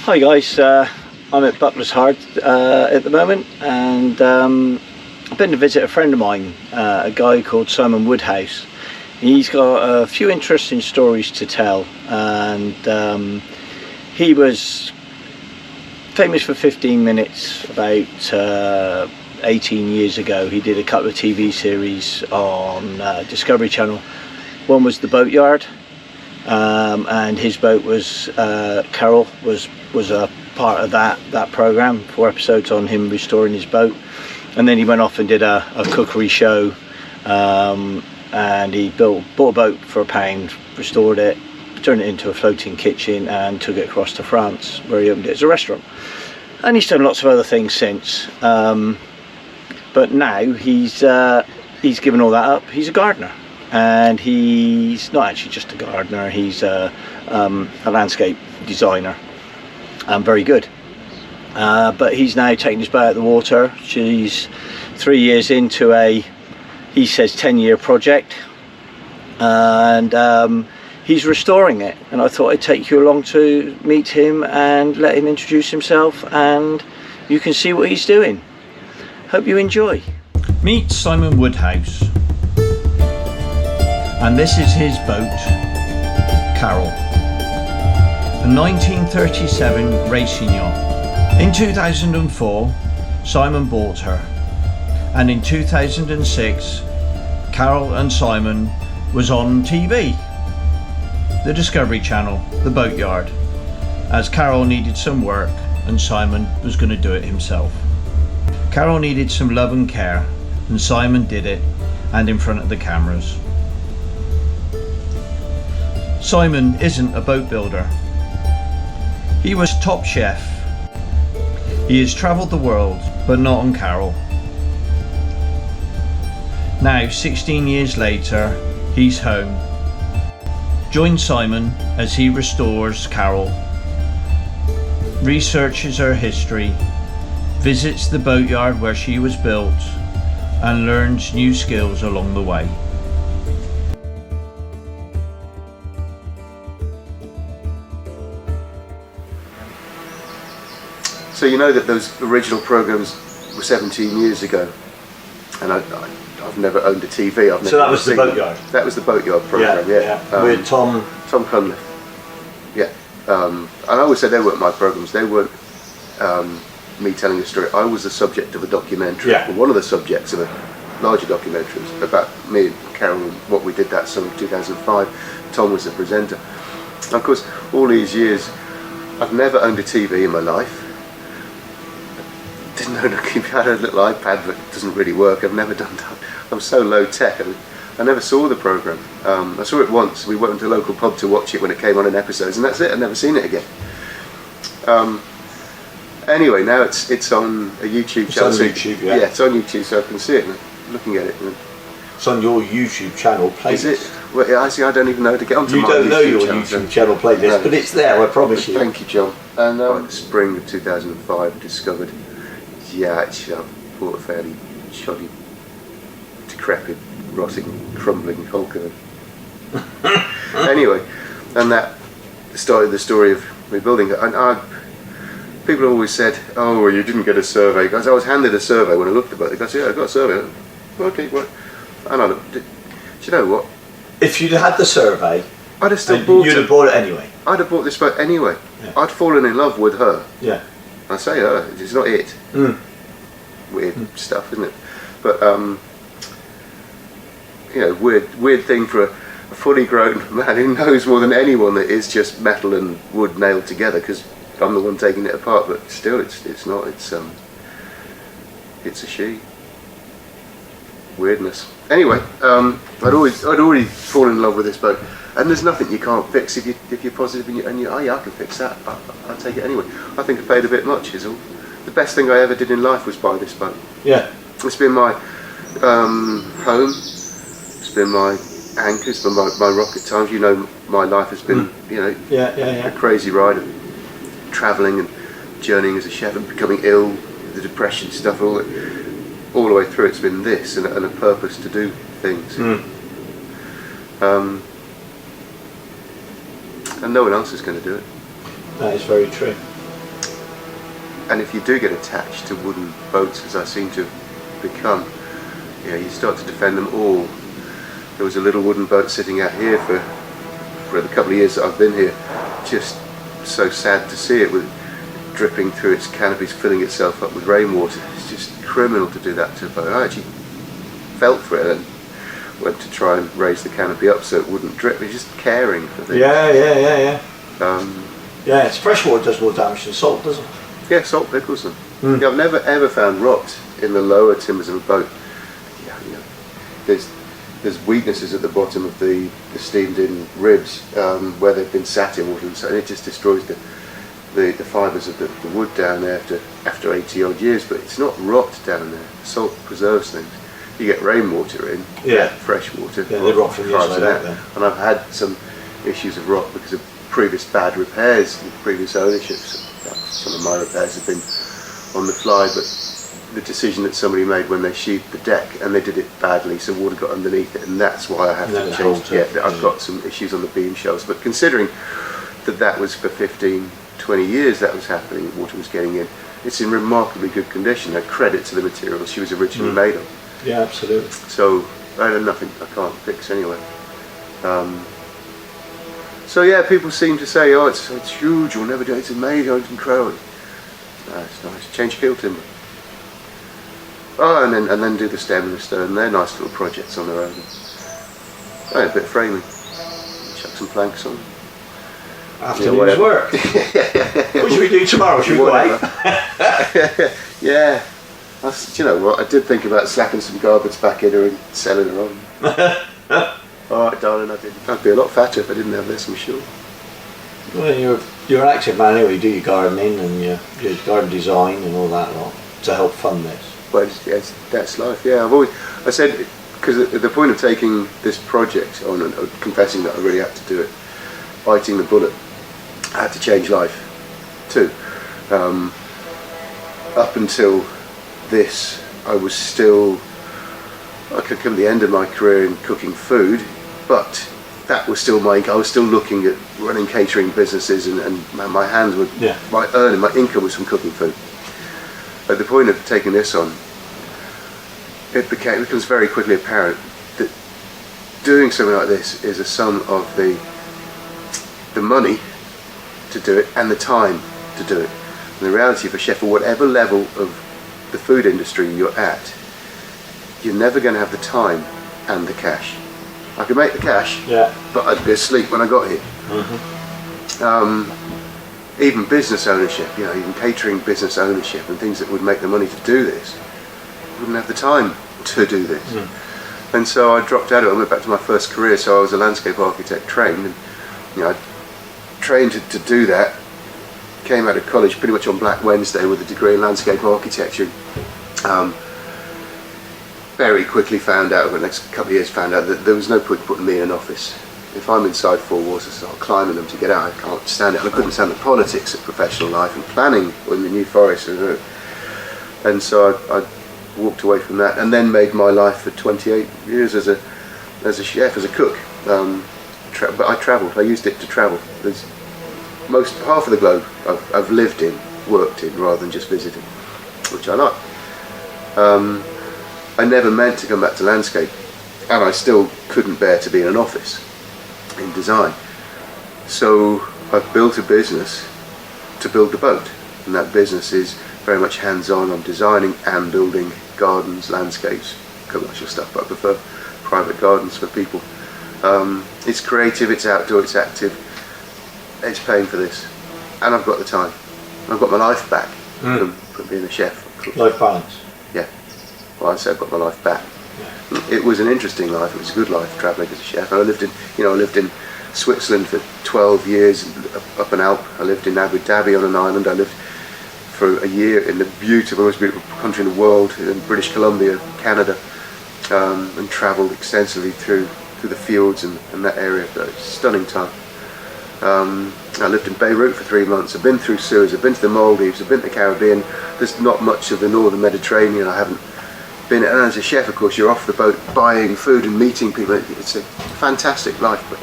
Hi guys, I'm at Butler's Hard at the moment, and I've been to visit a friend of mine, a guy called Simon Woodhouse. He's got a few interesting stories to tell, and he was famous for 15 Minutes about 18 years ago. He did a couple of TV series on Discovery Channel. One was The Boatyard, and his boat was Keryl was a part of that program. 4 episodes on him restoring his boat, and then he went off and did a cookery show, and he bought a boat for £1, restored it, turned it into a floating kitchen, and took it across to France, where he opened it as a restaurant. And he's done lots of other things since, but now he's given all that up. He's a gardener, and he's not actually just a gardener, he's a landscape designer, and very good. But he's now taking his boat out of the water. She's 3 years into he says 10-year project, and he's restoring it, and I thought I'd take you along to meet him and let him introduce himself, and you can see what he's doing. Hope you enjoy. Meet Simon Woodhouse, and this is his boat, Keryl, a 1937 racing yacht. In 2004, Simon bought her, and in 2006, Keryl and Simon was on TV, the Discovery Channel, the Boatyard, as Keryl needed some work and Simon was going to do it himself. Keryl needed some love and care, and Simon did it, and in front of the cameras. Simon isn't a boat builder. He was top chef. He has travelled the world, but not on Keryl. Now, 16 years later, he's home. Join Simon as he restores Keryl, researches her history, visits the boatyard where she was built, and learns new skills along the way. So you know that those original programs were 17 years ago, and I've never owned a TV. So that was the Boatyard? That was the Boatyard program, yeah. With Tom Cunliffe. Yeah. And I always said they weren't my programs. They weren't me telling a story. I was the subject of a documentary, or one of the subjects of a larger documentary about me and Keryl and what we did that summer 2005. Tom was the presenter. And of course, all these years, I've never owned a TV in my life. Didn't own a computer. I had a little iPad that doesn't really work. I've never done that. I'm so low tech. I never saw the programme. I saw it once. We went to a local pub to watch it when it came on in episodes, and that's it. I've never seen it again. Anyway, now it's on a YouTube channel. It's on YouTube, yeah. Yeah, it's on YouTube, so I can see it. And I'm looking at it. It's on your YouTube channel playlist. Is it? Well, I see. I don't even know how to get onto my YouTube channel. You don't know your YouTube channel playlist, no. But it's there. I promise you. Thank you, John. And the spring of 2005, I discovered. Yeah, actually, I bought a fairly shoddy, decrepit, rotting, crumbling hulk of it. Anyway, and that started the story of rebuilding it. And people always said, "Oh, well, you didn't get a survey." Because I was handed a survey when I looked at it. I said, "Yeah, I got a survey." Okay, well, and I looked. Do you know what? If you'd had the survey, I'd have still bought it. You'd have bought it anyway. I'd have bought this boat anyway. Yeah. I'd fallen in love with her. Yeah. I say her, it's not it. Weird stuff, isn't it? But you know, weird thing for a fully grown man who knows more than anyone that is just metal and wood nailed together, because I'm the one taking it apart. But still, it's not. It's a she. Weirdness. Anyway, I'd already fallen in love with this boat, and there's nothing you can't fix if you're positive and you oh yeah, I can fix that. I'll take it anyway. I think I paid a bit much is all. The best thing I ever did in life was buy this boat. Yeah. It's been my home. It's been my anchor. It's been my rock at times. You know, my life has been a crazy ride of travelling and journeying as a chef and becoming ill, the depression stuff, all the way through. It's been this and a purpose to do things. and no one else is going to do it. That is very true. And if you do get attached to wooden boats, as I seem to become, you start to defend them all. There was a little wooden boat sitting out here for the couple of years that I've been here. Just so sad to see it, with dripping through its canopies, filling itself up with rainwater. It's just criminal to do that to a boat. I actually felt for it and went to try and raise the canopy up so it wouldn't drip. It's just caring for things. Yeah, it's freshwater does more damage than salt, doesn't it? Yeah, salt pickles them. Yeah, I've never ever found rot in the lower timbers of a boat. There's weaknesses at the bottom of the steamed in ribs where they've been sat in water, and so it just destroys the fibres of the wood down there after 80 odd years. But it's not rot down there. Salt preserves things. You get rainwater in, fresh water, they rot from the inside out then. And I've had some issues of rot because of previous bad repairs with previous ownerships. Some of my repairs have been on the fly, but the decision that somebody made when they sheathed the deck, and they did it badly, so water got underneath it, and that's why I have to change. I've got some issues on the beam shelves, but considering that was for 15, 20 years that was happening, water was getting in, it's in remarkably good condition. A credit to the materials she was originally made of. Yeah, absolutely. So I had nothing I can't fix anyway. So yeah, people seem to say, oh, it's huge, you'll never do it, it's amazing, it's incredible. It's nice. Change keel timber. Oh, and then do the stem and the stern. They're nice little projects on their own. Oh, a bit of framing. Chuck some planks on. Afternoon's work. What should we do tomorrow? Should we go out? Yeah. Do you know what? I did think about slapping some garbage back in her and selling her on. Alright, darling, I'd be a lot fatter if I didn't have this, I'm sure. Well, you're an active man anyway. You do your gardening and your garden design and all that lot to help fund this. Well, that's life. Yeah, I said, because at the point of taking this project on and confessing that I really had to do it, biting the bullet, I had to change life too. Up until this, I could come to the end of my career in cooking food, but that was still I was still looking at running catering businesses, and my hands were, my income was from cooking food. At the point of taking this on, it becomes very quickly apparent that doing something like this is a sum of the money to do it and the time to do it. And the reality for a chef, at whatever level of the food industry you're at, you're never going to have the time and the cash. I could make the cash, but I'd be asleep when I got here. Even business ownership, even catering business ownership and things that would make the money to do this, wouldn't have the time to do this. And so I dropped out of it. I went back to my first career, so I was a landscape architect trained, and I trained to do that. Came out of college pretty much on Black Wednesday with a degree in landscape architecture. Very quickly found out, over the next couple of years, found out that there was no point putting me in an office. If I'm inside four walls, I start climbing them to get out. I can't stand it. And I couldn't stand the politics of professional life and planning in the New Forest. And so I walked away from that, and then made my life for 28 years as a chef, as a cook. But I travelled. I used it to travel. There's half of the globe I've lived in, worked in, rather than just visited, which I like. I never meant to come back to landscape, and I still couldn't bear to be in an office in design. So I've built a business to build the boat, and that business is very much hands-on. I'm designing and building gardens, landscapes, commercial stuff, but I prefer private gardens for people. It's creative, it's outdoor, it's active, it's paying for this, and I've got the time. I've got my life back from being a chef. Life balance. Yeah. Well, I'd say I've got my life back. It was an interesting life. It was a good life travelling as a chef. And I lived in Switzerland for 12 years, up an Alp. I lived in Abu Dhabi on an island. I lived for a year in the most beautiful country in the world, in British Columbia, Canada, and travelled extensively through the fields and that area. It was a stunning time. I lived in Beirut for 3 months. I've been through Suez. I've been to the Maldives. I've been to the Caribbean. There's not much of the northern Mediterranean I haven't been. And as a chef, of course, you're off the boat buying food and meeting people. It's a fantastic life. But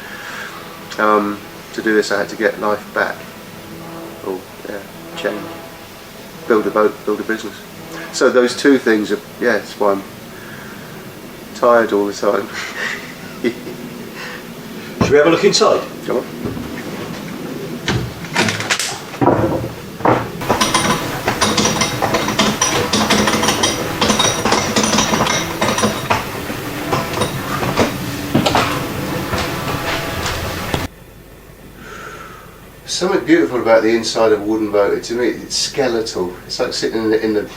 to do this, I had to get life back. Change. build a boat, build a business. So those two things are, yeah, that's why I'm tired all the time. Should we have a look inside? Come on. Something beautiful about the inside of a wooden boat. To me, it's skeletal. It's like sitting in the.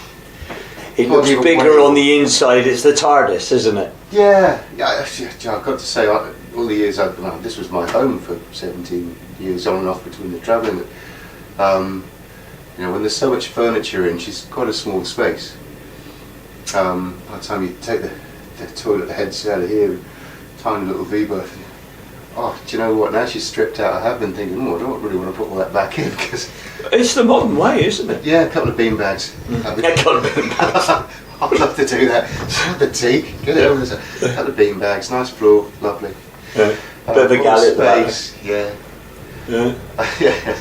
It looks bigger on the inside. It's the TARDIS, isn't it? Yeah, I've got to say, all the years this was my home for 17 years on and off between the travelling. When there's so much furniture in, she's quite a small space. By the time you take the toilet heads out of here, tiny little V-berth. Oh, do you know what? Now she's stripped out, I have been thinking, I don't really want to put all that back in because it's the modern way, isn't it? Yeah, a couple of bean bags. A couple of bean bags. I'd love to do that. The teak, get it over the side. A couple of bean bags, nice floor, lovely. Yeah. Bit of a galley space, yeah. Yeah. Yeah.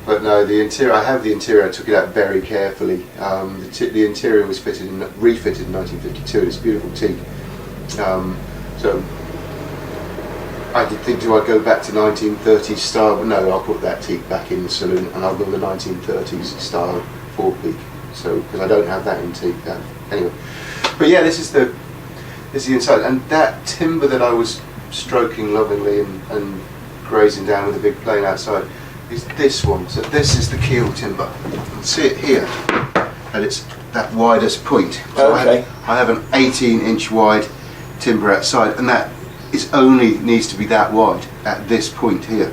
But no, the interior. I have the interior. I took it out very carefully. The interior was refitted in 1952. It's a beautiful teak. So. I did think, do I go back to 1930s style? But no, I'll put that teak back in the saloon and I'll build a 1930s style forepeak. So, because I don't have that in teak. Anyway. But yeah, this is the inside. And that timber that I was stroking lovingly and grazing down with a big plane outside is this one. So this is the Keel Timber. You can see it here. And it's that widest point. So okay. I have an 18-inch wide timber outside, and that only needs to be that wide at this point here,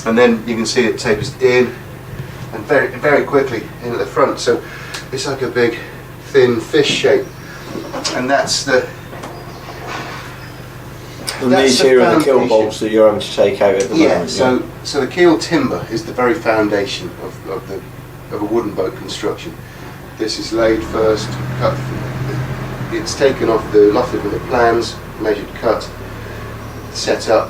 and then you can see it tapers in and very very quickly in at the front, so it's like a big thin fish shape, and that's the these here are the keel bolts that you're having to take out at the moment. So the Keel Timber is the very foundation of a wooden boat construction. This is laid first, cut. It's taken off the lofted with the plans, measured, cut, set up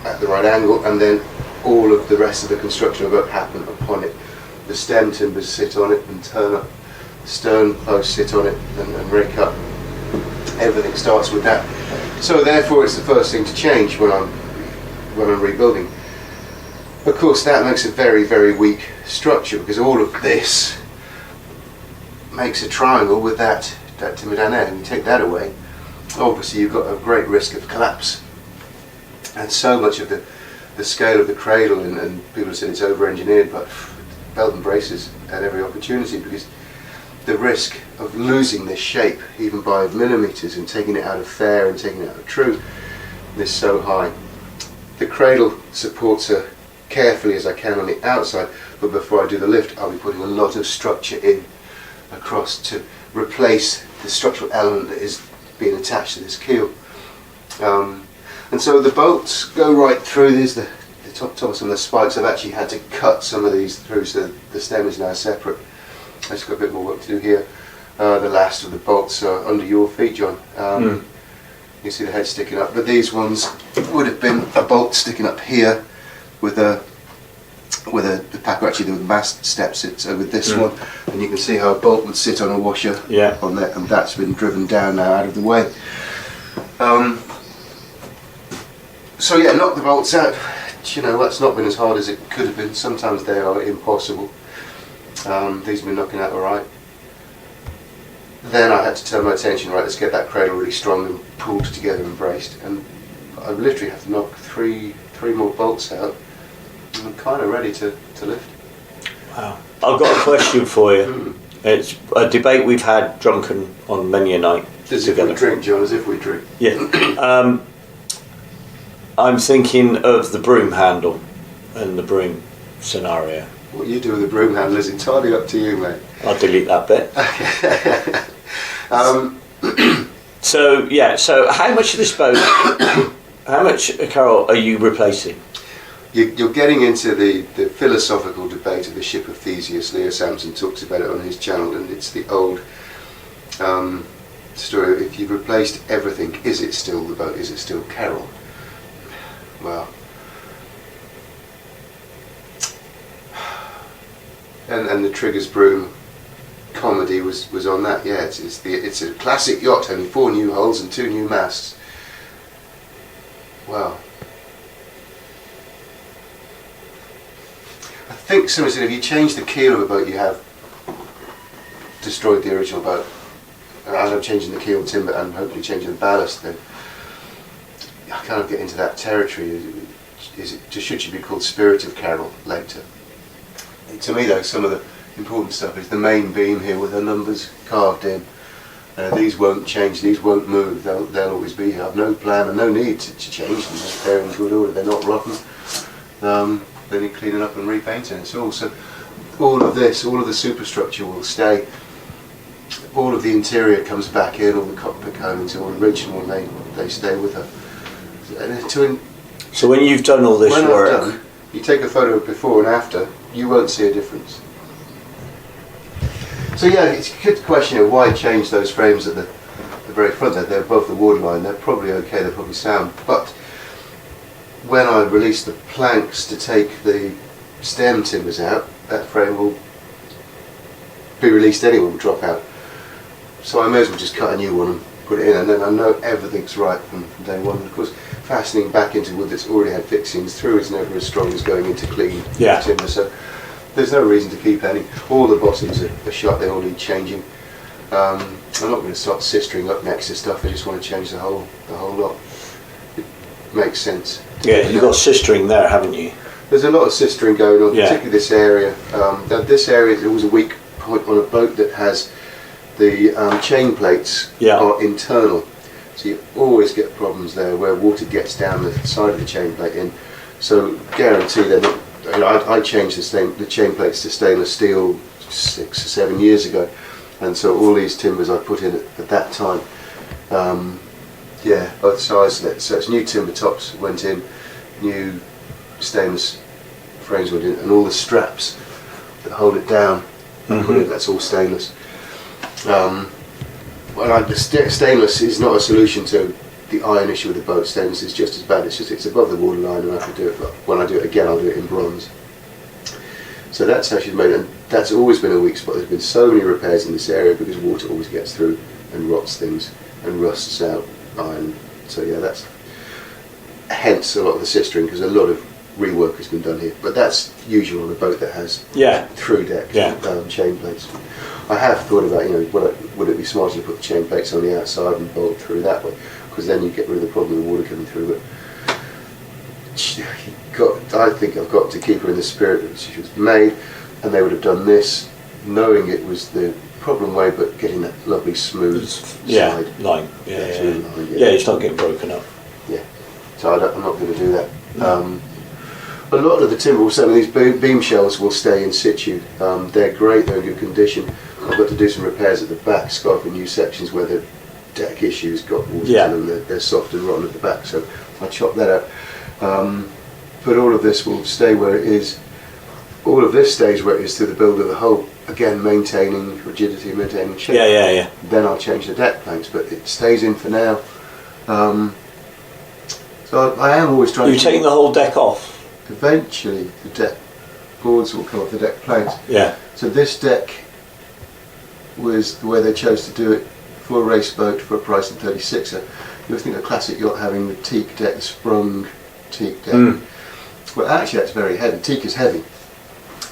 at the right angle, and then all of the rest of the construction of it happen upon it. The stem timbers sit on it and turn up, stern posts sit on it and rake up. Everything starts with that. So therefore it's the first thing to change when I'm rebuilding. Of course that makes a very very weak structure, because all of this makes a triangle with that timber down there, and you take that away, obviously you've got a great risk of collapse. And so much of the scale of the cradle, and people have said it's over-engineered, but belt and braces at every opportunity, because the risk of losing this shape, even by millimetres, and taking it out of fair and taking it out of true, is so high. The cradle supports her carefully as I can on the outside, but before I do the lift I'll be putting a lot of structure in across to replace the structural element that is being attached to this keel. And so the bolts go right through. There's the top of some of the spikes. I've actually had to cut some of these through, so the stem is now separate. I've just got a bit more work to do here. The last of the bolts are under your feet, John. You see the head sticking up, but these ones would have been a bolt sticking up here with the packer, actually the mast step sits over this one, and you can see how a bolt would sit on a washer on there, and that's been driven down now out of the way. So yeah, knock the bolts out. You know, that's not been as hard as it could have been. Sometimes they are impossible. These have been knocking out alright. Then I had to turn my attention, right, let's get that cradle really strong and pulled together and braced, and I literally have to knock three more bolts out, and I'm kind of ready to lift. Wow. I've got a question for you. It's a debate we've had drunken on many a night As together. if we drink, John, as if we drink. Yeah. I'm thinking of the broom handle and the broom scenario. What you do with the broom handle is entirely up to you, mate. I'll delete that bit. So yeah, so how much of this boat, how much, Keryl, are you replacing? You're getting into the philosophical debate of the ship of Theseus. Leo Sampson talks about it on his channel, and it's the old story. If you've replaced everything, is it still the boat? Is it still Keryl? Well, and the Triggers Broom comedy was on that. Yeah, it's a classic yacht, only 4 new hulls and 2 new masts. Wow. I think somebody said if you change the keel of a boat, you have destroyed the original boat. And as I'm changing the keel timber and hopefully changing the ballast, then I kind of get into that territory. Should she be called Spirit of Keryl later? To me, though, some of the important stuff is the main beam here with the numbers carved in. These won't change, these won't move, they'll always be here. I've no plan and no need to change them. They're in good order, they're not rotten. They need cleaning up and repainting. It's also all of this, all of the superstructure will stay. All of the interior comes back in, all the cockpit cones are all original, and they stay with her. So when you've done all this work, done, you take a photo of before and after, you won't see a difference. So yeah, it's a good question of why change those frames at the very front there. They're above the waterline, they're probably okay, they're probably sound. But when I release the planks to take the stem timbers out, that frame will be released anyway, will drop out. So I may as well just cut a new one and put it in, and then I know everything's right from day one. And of course, fastening back into wood that's already had fixings through is never as strong as going into clean timber. So there's no reason to keep any. All the bottoms are shot, they all need changing. I'm not going to start sistering up next to stuff, I just want to change the whole lot. It makes sense. Yeah, you've got sistering there, haven't you? There's a lot of sistering going on, particularly this area. This area is always a weak point on a boat that has the chain plates are internal. So you always get problems there where water gets down the side of the chain plate in. So guarantee they're not. I changed the chain plates to stainless steel 6 or 7 years ago, and so all these timbers I put in at that time, both sides of it. So it's new timber tops went in, new stainless frames went in, and all the straps that hold it down, put in, that's all stainless. Stainless is not a solution to the iron issue with the boat. Stainless is just as bad. It's above the waterline, and I have to do it. But when I do it again, I'll do it in bronze. So that's how she's made it, and that's always been a weak spot. There's been so many repairs in this area because water always gets through and rots things and rusts out iron. So yeah, that's hence a lot of the sistering, because a lot of rework has been done here. But that's usual on a boat that has through deck chain plates. I have thought about, would it be smarter to put the chain plates on the outside and bolt through that way, because then you get rid of the problem of water coming through. But I think I've got to keep her in the spirit that she was made, and they would have done this knowing it was the problem way, but getting that lovely smooth side line. It's not getting broken up. Yeah, so I'm not going to do that. A lot of the timber, some of these beam shells will stay in situ. They're great, they're in good condition. I've got to do some repairs at the back, scarping new sections where the deck issues got water to them. They're soft and rotten at the back, so I chopped that out. But all of this will stay where it is. All of this stays where it is through the build of the hull. Again, maintaining rigidity, maintaining shape. Then I'll change the deck planks, but it stays in for now. So I am always trying. You're taking the whole deck off. Eventually, the deck boards will come off the deck planks. Yeah. So this deck was the way they chose to do it for a race boat for a price of 36er. You would think a classic yacht having the teak deck, the sprung teak deck. Well, actually, that's very heavy. Teak is heavy.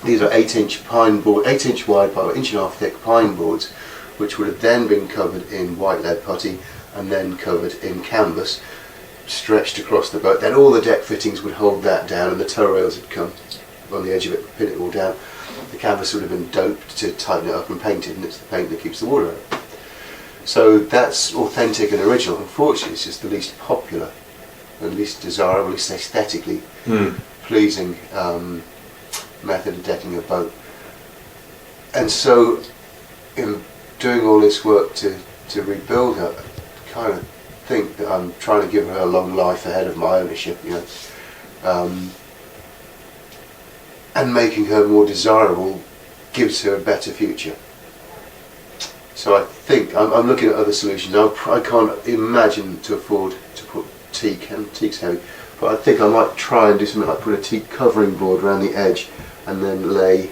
These are 8-inch pine board, 8-inch wide, by 1.5 inch thick pine boards, which would have then been covered in white lead putty and then covered in canvas, stretched across the boat. Then all the deck fittings would hold that down, and the tow rails would come on the edge of it, pin it all down. The canvas would have been doped to tighten it up and painted, and it's the paint that keeps the water out. So that's authentic and original. Unfortunately, it's just the least popular, and least desirable, least aesthetically pleasing method of decking a boat. And so, in doing all this work to rebuild her, I kind of think that I'm trying to give her a long life ahead of my ownership, and making her more desirable gives her a better future. So I think I'm looking at other solutions. I can't imagine to afford to put teak, and teak's heavy, but I think I might try and do something like put a teak covering board around the edge and then lay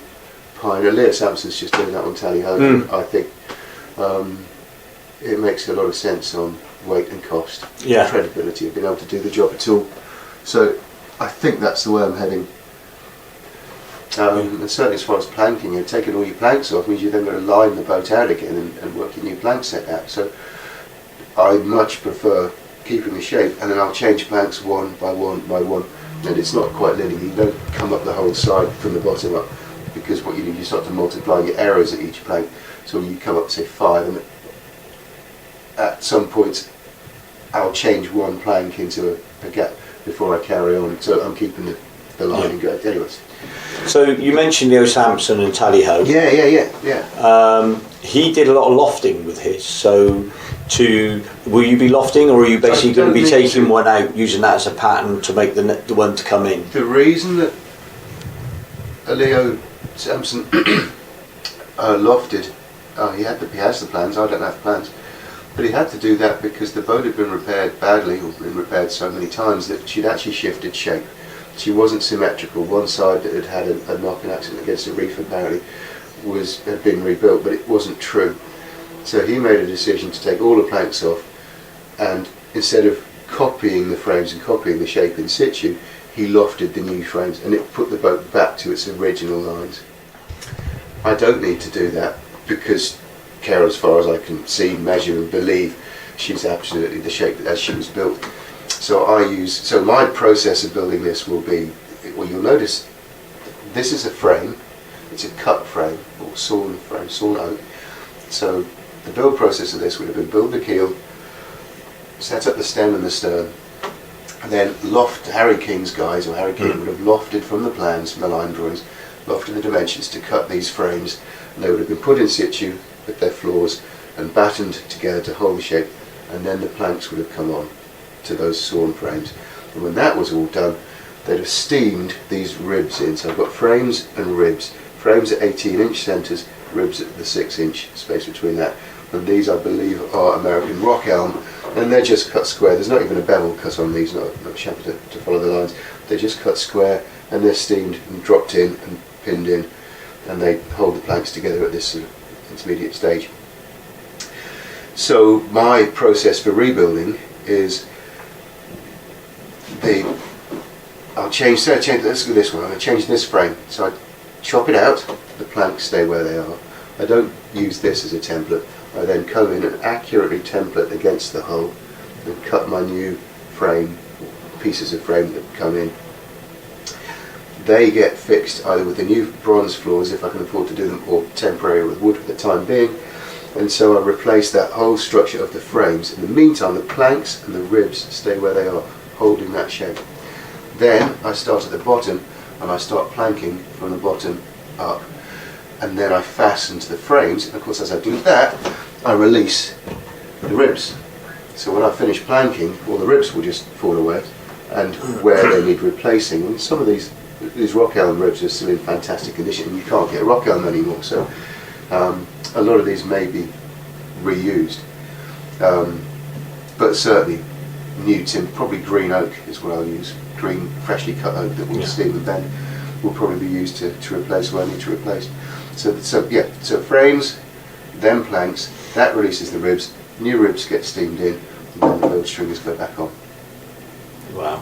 Pioneer. Leo Sampson's just doing that on Tally Ho. I think it makes a lot of sense on weight and cost, credibility of being able to do the job at all. So I think that's the way I'm heading. And certainly as far as planking, you know, taking all your planks off means you're then going to line the boat out again and work your new plank set out. So I much prefer keeping the shape, and then I'll change planks one by one by one. And it's not quite linear. You don't come up the whole side from the bottom up, because what you do, you start to multiply your errors at each plank. So you come up, say 5, and at some point I'll change one plank into a gap before I carry on. So I'm keeping the line going. Anyways. So you mentioned Leo Sampson and Tally Ho. Yeah. He did a lot of lofting with his. So will you be lofting, or are you basically going to be taking one out, using that as a pattern to make the one to come in? The reason that Leo Sampson lofted, he has the plans. I don't have plans, but he had to do that because the boat had been repaired badly, or been repaired so many times that she'd actually shifted shape. She wasn't symmetrical. One side that had had a knocking accident against a reef apparently had been rebuilt, but it wasn't true. So he made a decision to take all the planks off, and instead of copying the frames and copying the shape in situ, he lofted the new frames, and it put the boat back to its original lines. I don't need to do that because Keryl, as far as I can see, measure and believe, she's absolutely the shape as she was built. So my process of building this will be, well, you'll notice this is a frame. It's a cut frame, or sawn frame, sawn oak. So the build process of this would have been build the keel, set up the stem and the stern, and then loft. Harry King's guys, or Harry King, would have lofted from the plans, from the line drawings, lofted the dimensions to cut these frames, and they would have been put in situ with their floors and battened together to hold the shape, and then the planks would have come on to those sawn frames. And when that was all done, they'd have steamed these ribs in. So I've got frames and ribs. Frames at 18-inch centres, ribs at the 6-inch space between that. And these, I believe, are American rock elm, and they're just cut square. There's not even a bevel cut on these, not shabby to follow the lines. They're just cut square, and they're steamed and dropped in and pinned in, and they hold the planks together at this sort of intermediate stage. So my process for rebuilding is let's look at this one. I'm going to change this frame. So I chop it out, the planks stay where they are. I don't use this as a template. I then come in and accurately template against the hull and cut my new frame, pieces of frame that come in. They get fixed either with the new bronze floors, if I can afford to do them, or temporary with wood for the time being. And so I replace that whole structure of the frames. In the meantime, the planks and the ribs stay where they are, holding that shape. Then I start at the bottom and I start planking from the bottom up, and then I fasten to the frames, and of course as I do that I release the ribs. So when I finish planking, all the ribs will just fall away, and where they need replacing, and some of these rock elm ribs are still in fantastic condition, and you can't get rock elm anymore, so a lot of these may be reused, but certainly new timber, probably green oak is what I'll use. Green, freshly cut oak that will steam and bend will probably be used to replace what I need to replace. So frames, then planks, that releases the ribs, new ribs get steamed in, and then the build stringers go back on. Wow.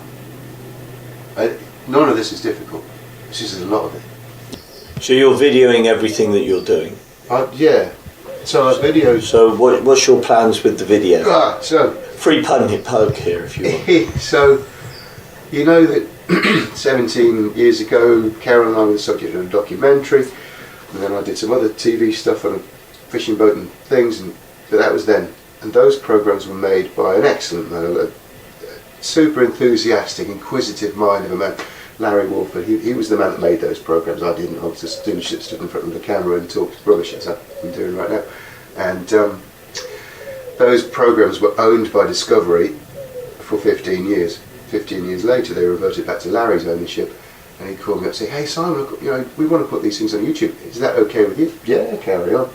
None of this is difficult, it's just a lot of it. So you're videoing everything that you're doing? Yeah. So I video. So what's your plans with the video? So free plug here if you want. So you know that 17 years ago Keryl and I were the subject of a documentary, and then I did some other TV stuff on a fishing boat and things, but that was then. And those programs were made by an excellent man, a super enthusiastic, inquisitive mind of a man, Larry Walford. He was the man that made those programs. I didn't. I was just doing shit, stood in front of the camera and talked rubbish as I'm doing right now. And those programs were owned by Discovery for 15 years. 15 years later, they reverted back to Larry's ownership, and he called me up and said, "Hey Simon, we want to put these things on YouTube. Is that okay with you?" "Yeah, carry on."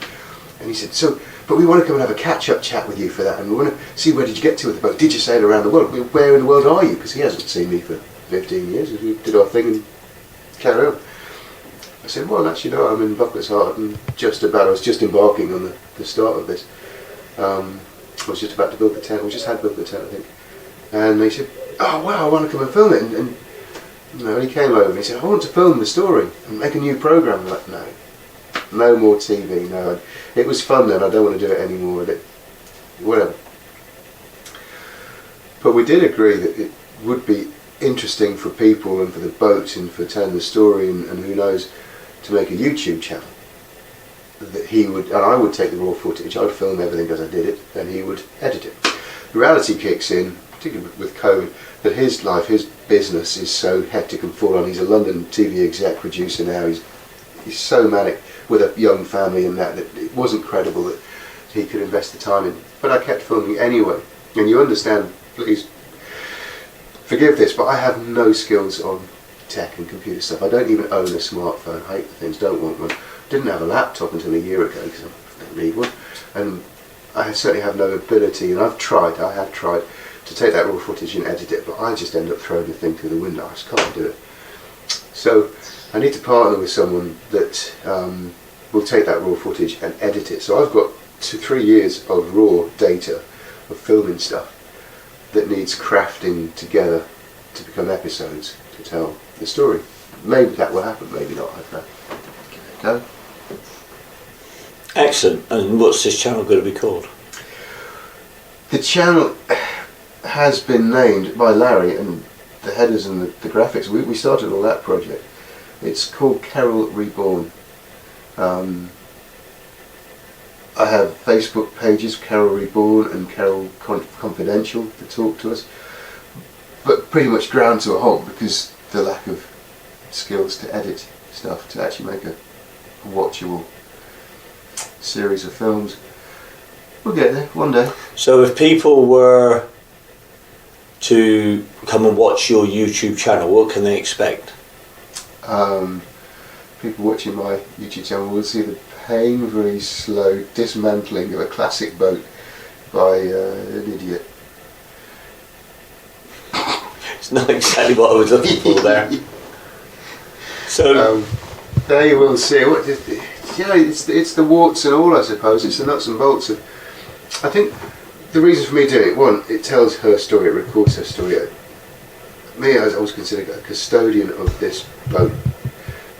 And he said, "But we want to come and have a catch-up chat with you for that, and we want to see where did you get to with the boat? Did you sail around the world? Where in the world are you?" Because he hasn't seen me for 15 years. We did our thing and carry on. said, well, actually, no, I'm in Buckler's Heart, and I was just embarking on the start of this. I was just about to build the tent, we just had built the tent, I think. And they said, oh wow, I want to come and film it. And you know, he came over and he said, I want to film the story and make a new programme. I'm like, no more TV, no. It was fun then, I don't want to do it anymore, whatever. But we did agree that it would be interesting for people and for the boat and for telling the story and who knows, to make a YouTube channel. That he would, and I would take the raw footage, I would film everything as I did it, and he would edit it. The reality kicks in, particularly with COVID, that his life, his business is so hectic and full on. He's a London TV exec producer now, he's so manic with a young family and that it wasn't credible that he could invest the time in. But I kept filming anyway, and you understand, please forgive this, but I have no skills on tech and computer stuff. I don't even own a smartphone, I hate the things, don't want one. Didn't have a laptop until a year ago because I don't need one, and I certainly have no ability, and I have tried to take that raw footage and edit it, but I just end up throwing the thing through the window. I just can't do it. So I need to partner with someone that will take that raw footage and edit it. So I've got 3 years of raw data of filming stuff that needs crafting together to become episodes to tell the story. Maybe that will happen, maybe not, I don't know. Give it a go. Excellent. And what's this channel going to be called? The channel has been named by Larry, and the headers and the graphics, we started all that project. It's called Keryl Reborn. I have Facebook pages, Keryl Reborn and Keryl Confidential, to talk to us, but pretty much ground to a halt because the lack of skills to edit stuff, to actually make a watchable series of films. We'll get there one day. So if people were to come and watch your YouTube channel, what can they expect? People watching my YouTube channel will see the painfully slow dismantling of a classic boat by an idiot. It's not exactly what I was looking for there. So there you will see. It's the warts and all, I suppose. It's the nuts and bolts of. I think the reason for me doing it, one, it tells her story, it records her story. Me, I was considered a custodian of this boat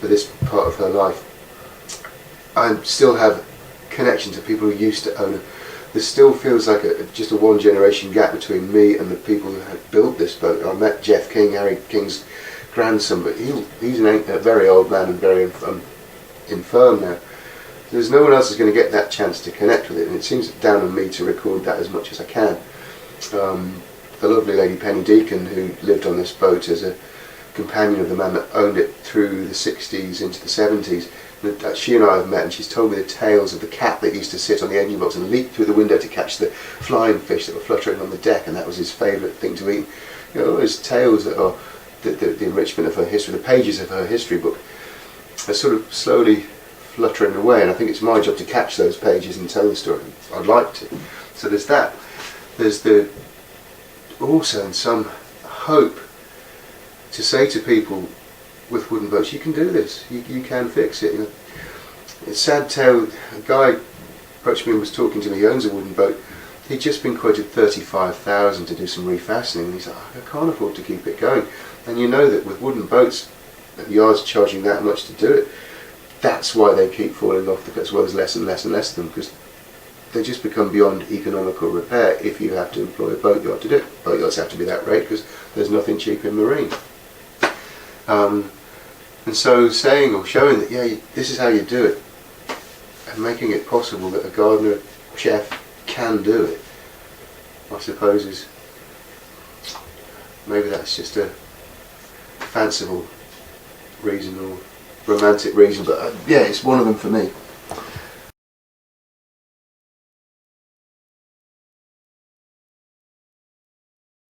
for this part of her life. I still have connection to people who used to own it. There still feels like just a one generation gap between me and the people who had built this boat. I met Jeff King, Harry King's grandson, but he's a very old man and very infirm now. There's no one else who's going to get that chance to connect with it, and it seems down on me to record that as much as I can. The lovely lady Penny Deacon, who lived on this boat as a companion of the man that owned it through the 60s into the 70s, she and I have met, and she's told me the tales of the cat that used to sit on the engine box and leap through the window to catch the flying fish that were fluttering on the deck, and that was his favourite thing to eat. You know, all those tales that are the enrichment of her history, the pages of her history book, are sort of slowly fluttering away, and I think it's my job to catch those pages and tell the story. I'd like to. So there's that. There's also in some hope to say to people with wooden boats, you can do this, you can fix it. You know, it's a sad tale. A guy approached me and was talking to me, he owns a wooden boat. He'd just been quoted $35,000 to do some refastening, and he's like, I can't afford to keep it going. And you know that with wooden boats, the yard's charging that much to do it. That's why they keep falling off, as well as less and less and less of them, because they just become beyond economical repair if you have to employ a boat yard to do it. Boat yards have to be that rate because there's nothing cheap in marine. And so saying or showing that, yeah, this is how you do it, and making it possible that a gardener, chef can do it, I suppose is, maybe that's just a fanciful reason or romantic reason, but yeah, it's one of them for me.